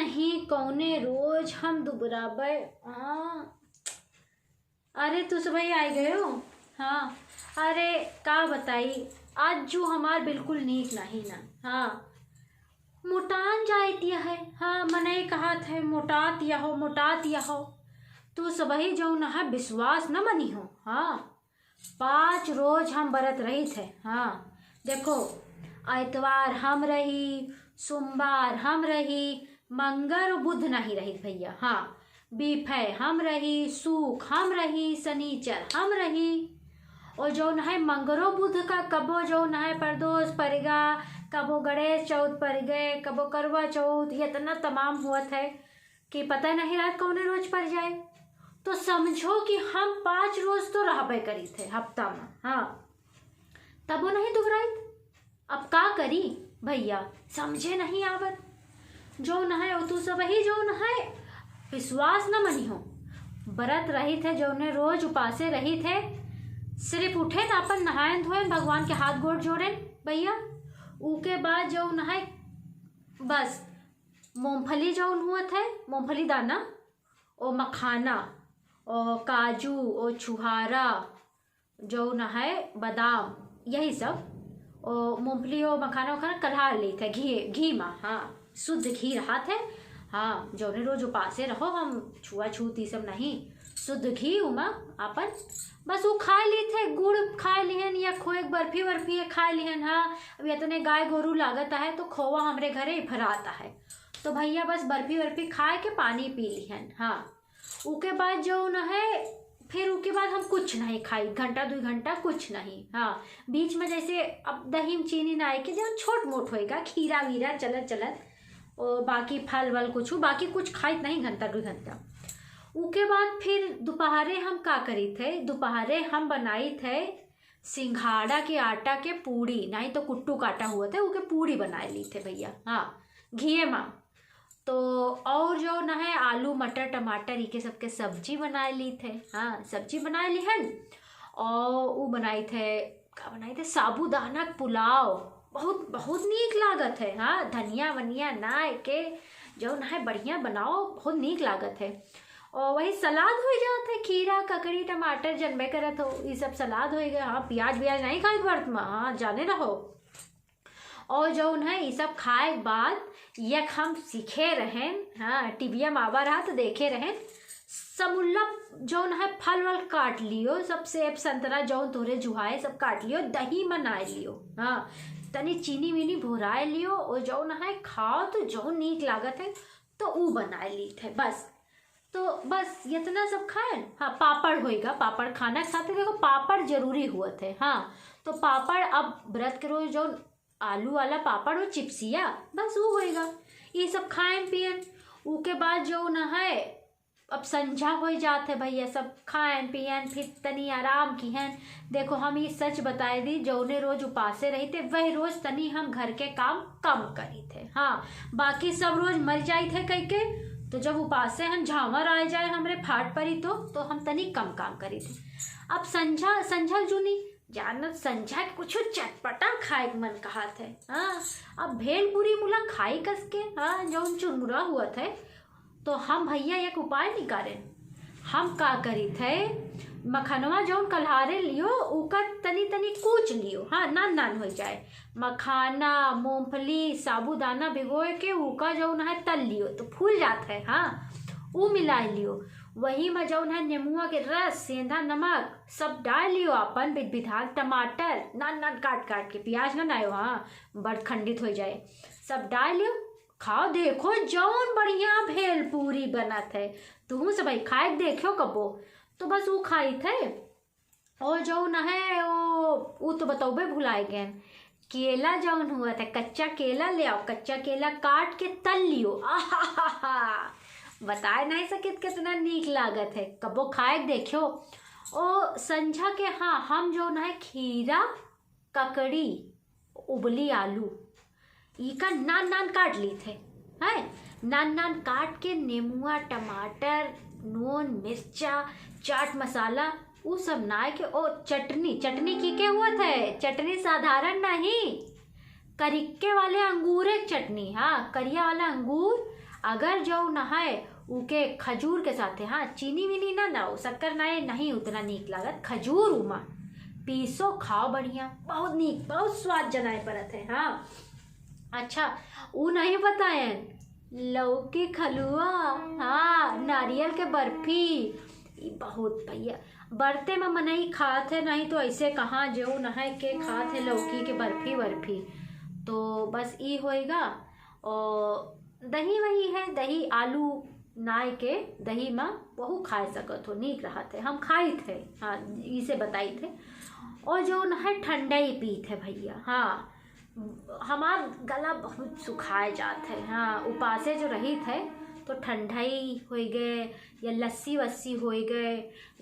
नहीं कौने रोज हम दुबराबर। हाँ, अरे तू सुबह ही आई गए हो। हाँ, अरे का बताई, आज जो हमार बिल्कुल नीक नहीं ना। हाँ, मोटान जाइतिया है। हाँ, मने कहा था मोटात या हो। तू सबही जो न है विश्वास न मनी हो। हाँ, 5 रोज हम बरत रही थे। हाँ, देखो, आइतवार हम रही, सोमवार हम रही, मंगर और बुध नहीं रही भैया। हाँ, बीफे हम रही, सूख हम रही, शनिचर हम रही। और जो न है मंगरो बुध का कबो जो न है प्रदोष पड़ेगा, कबो गणेश चौथ पड़ गए, कबो करवा चौथ, ये इतना तमाम हुआ था कि पता नहीं रात कौन रोज पड़ जाए। तो समझो कि हम 5 रोज तो रह पे करी थे हफ्ता में। हाँ, तब वो नहीं दुबराई। अब का करी भैया, समझे नहीं आवत। जो न है तू सब ही जो न है विश्वास न मनी हो। व्रत रही थे जो ने रोज उपासे रही थे, सिर्फ उठे न अपन नहायन धोए, भगवान के हाथ गोड़ जोड़े भैया। ऊके बाद जो न है बस मूंगफली जो हुआ थे, मूंगफली दाना और मखाना और काजू और छुहारा जो न है बादाम, यही सब, और मूंगफली और मखाना वखाना कल्हा ली थे घी में। हाँ, शुद्ध घी रहा थे। हाँ, जो ने रोज उपासे रहो, हम छुआछूत ये सब नहीं, शुद्ध घी उमा अपन बस वो खा ली थे। गुड़ खा लिहन या खोए बर्फी वर्फी खा लिहन। हाँ, अब इतने गाय गोरू लागत है तो खोवा हमरे घरे ही भराता है, तो भैया बस बर्फी वर्फी खाए के पानी पी लिहन। हाँ, उसके बाद जो न है फिर उसके बाद हम कुछ नहीं खाई, घंटा 2 घंटा कुछ नहीं। हाँ, बीच में जैसे अब दही में चीनी ना आए के जो छोट मोट होएगा, खीरा वीरा चलत और बाकी फल वल बाकी कुछ खाई नहीं घंटा 2 घंटा। उसके बाद फिर दोपहरे हम का करी थे, दोपहरे हम बनाई थे सिंघाड़ा के आटा के पूड़ी, नहीं तो कुट्टू काटा हुआ था उसके पूड़ी बना ली थे भैया। हाँ, घी में तो, और जो न है आलू मटर टमाटर के सबके सब्जी बना ली थे। हाँ, सब्जी बना ली है। और वो बनाई थे साबूदाना पुलाव, बहुत बहुत नीक लागत है। हाँ, धनिया वनिया ना के जो न है बढ़िया बनाओ, बहुत नीक लागत है। और वही सलाद हो जाता है, खीरा ककड़ी टमाटर जनबे करत हो, ये सब सलाद हो गया। हाँ, प्याज व्याज नहीं खाए व्रत में। हाँ, जाने रहो। और जो है ये सब खाए बाद यक हम सीखे रहें। हाँ, टीविया में आवा रहा तो देखे रहें। समुल्ला जो है फल वल काट लियो, सब सेब संतरा जो तोरे जुहाए सब काट लियो, दही बनाए लियो। हाँ, तनी चीनी वीनी भोराए लियो, और जो है खाओ तो जो नीक लागत है तो वो बनाए ली थे बस। तो बस इतना सब खाए। हाँ, पापड़ होएगा, पापड़ खाना के साथ देखो पापड़ जरूरी हुआ थे। हाँ, तो पापड़ अब व्रत के रोज जो आलू वाला पापड़ और चिप्सिया बस वो होएगा, ये सब खाएं पियन। उसके बाद जो न है अब संझा हो जाते भैया, सब खाएं पियन फिर तनी आराम की हैं। देखो, हम ये सच बताए दी, जो ने रोज उपासे रही थे वही रोज तनी हम घर के काम कम करी थे। हाँ, बाकी सब रोज मर जाए थे कह के, तो जब उपासे हम झावर आ जाए हमरे फाट परी तो हम तनी कम काम करी थे। अब संझा जूनी जानत संझा के कुछ चटपटा खाए के मन कहा थे। हाँ, अब भेलपुरी मुला खाई कस के। हाँ, जो चुरमुरा हुआ थे तो हम भैया एक उपाय निकाले। हम का करी थे, मखनवा जो कल्हारे लियो उका तनी तनी कूच लियो। हाँ, नान हो जाए, मखाना मूंगफली साबूदाना भिगोए के उका जो है तल लियो तो फूल जाता है। हाँ, वो मिला लियो, वही में जो है नेमुआ के रस सेंधा नमक सब डाल लियो, अपन विधान टमाटर नान काट के, प्याज ना नायो। हाँ, बड़ खंडित हो जाए, सब डाल लियो, खाओ। देखो जौन बढ़िया भेल पूरी बना थे, तुम सब खाए देखो कबो। तो बस वो खाई थे। और जो न है वो तो बतौबे भुलाए गए, केला जौन हुआ था, कच्चा केला ले आओ, कच्चा केला काट के तल लियो। आहा, बताए नहीं सकित कितना नीक लागत है, कबो खाए देखो। ओ संझा के हाँ, हम जो न है खीरा ककड़ी उबली आलू इका नान काट ली थे। है, नान काट के नेमुआ टमाटर नून मिर्चा चाट मसाला वो सब नाय के, ओ चटनी की के हुआ थे, चटनी साधारण नहीं, करिक्के वाले अंगूर एक चटनी। हाँ, करिया वाला अंगूर अगर जो न है उके खजूर के साथे, हाँ चीनी वीनी ना हो, शक्कर नहीं उतना नीक लागत, खजूर उमा पीसो खाओ बढ़िया, बहुत नीक, बहुत स्वाद जनाए परत है। हाँ अच्छा, वो नहीं बताएं, लौकी खलुआ, हाँ नारियल के बर्फी, ई बहुत भैया बरते में मनई खात है, नहीं तो ऐसे कहाँ जो न है के खात है लौकी के बर्फी। तो बस ई होएगा। और दही वही है, दही आलू नाय के दही में बहु खाए सकत हो, नीक रहा थे, हम खाई थे। हाँ इसे बताई थे। और जो न है ठंडा ही पीत है भैया। हाँ हमार गला बहुत सुखाए जात है। हाँ उपासे जो रही थे तो ठंडाई हो गए, या लस्सी वस्सी हो गए,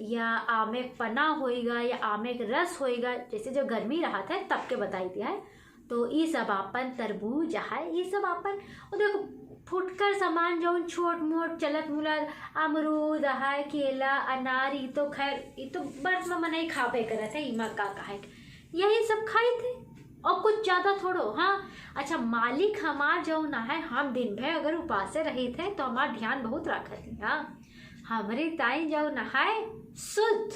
या आमे पना होएगा, या आमे के रस होएगा, जैसे जो गर्मी रहा था तब के बताई दिया है। तो ये सब आपन तरबूज है, ये सब आपन, और देखो फुटकर सामान जो छोट मोट चलत मुलत, अमरूद है, केला अनार, ये तो खैर ये तो बर्फ में मनई खाबे करत है, इमा का है, यही सब खाई थे और कुछ ज़्यादा थोड़ो। हाँ अच्छा, मालिक हमार जो ना है, हम दिन भर अगर उपासे रहे थे तो हमार ध्यान बहुत रखत है। हाँ हमारी ताई जो ना है शुद्ध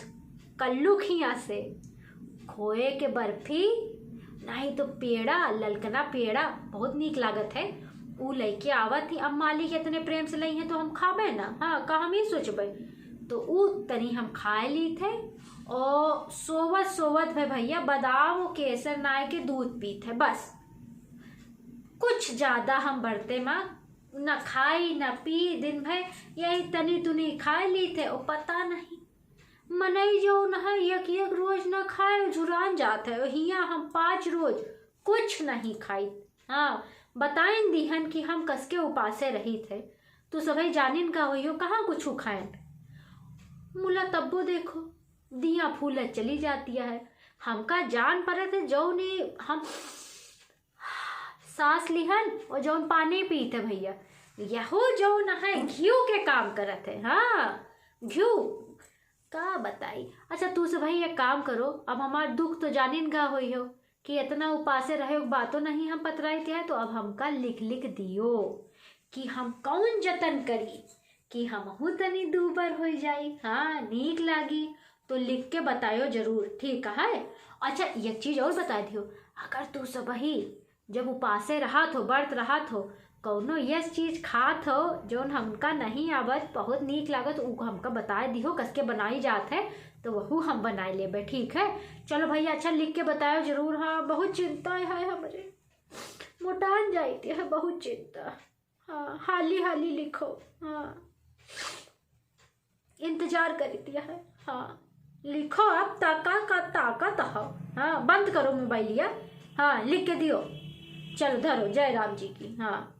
कल्लू खिया से खोए के बर्फी, नहीं तो पेड़ा, ललकना पेड़ा बहुत नीक लागत है, ऊ लेके आवत थी। अब मालिक इतने प्रेम से लई है तो हम खाबे ना, हाँ का हम ही सोचबे, तो ऊ तनी हम खाए ली थे। और सोवत है भैया बादाम और केसर नाय के दूध पीत है, बस कुछ ज्यादा हम बरते माँ न खाई न पी, दिन भर यही तनी तुनी खाए ली थे। और पता नहीं मनई जो न है एक रोज न खाए जुरान जात है, हिया हम 5 रोज कुछ नहीं खाई। हाँ बताइन दिहन कि हम कसके उपासे रही थे, तो सभी जानिन का हो कहाँ कुछ खाएं, मुला तब्बो देखो दिया फूल चली जाती है। हमका जान पड़े थे जो ने हम सांस लिहन और जो पानी पीते भैया, यहो जो न है घियो के काम करत है। हाँ घियो का बताई। अच्छा तू से भाई एक काम करो, अब हमार दुख तो जानिन का होई हो कि इतना उपासे रहे बातों नहीं हम पतराई थे, तो अब हमका लिख दियो कि हम कौन जतन करी कि हमहू तनी दूबर हो जाई। हाँ नीक लागी तो लिख के बतायो जरूर, ठीक है। अच्छा एक चीज और बता दियो, अगर तू सब ही जब उपासे रहा थो, व्रत रहा थो, कौनो यस चीज खात हो जो हमका नहीं आवत, बहुत नीक लागत, उ हमका बता दियो, कसके बनाई जात है तो वहू हम बनाए लेबे, ठीक है। चलो भैया अच्छा लिख के बतायो जरूर। हाँ बहुत चिंता है हमरे, मोटान जाती है बहुत चिंता। हाँ हाली लिखो। हाँ इंतजार कर दिया है। हाँ लिखो अब, ताकत हो। हाँ बंद करो मोबाइलिया, हाँ लिख के दियो। चलो धरो, जय राम जी की। हाँ।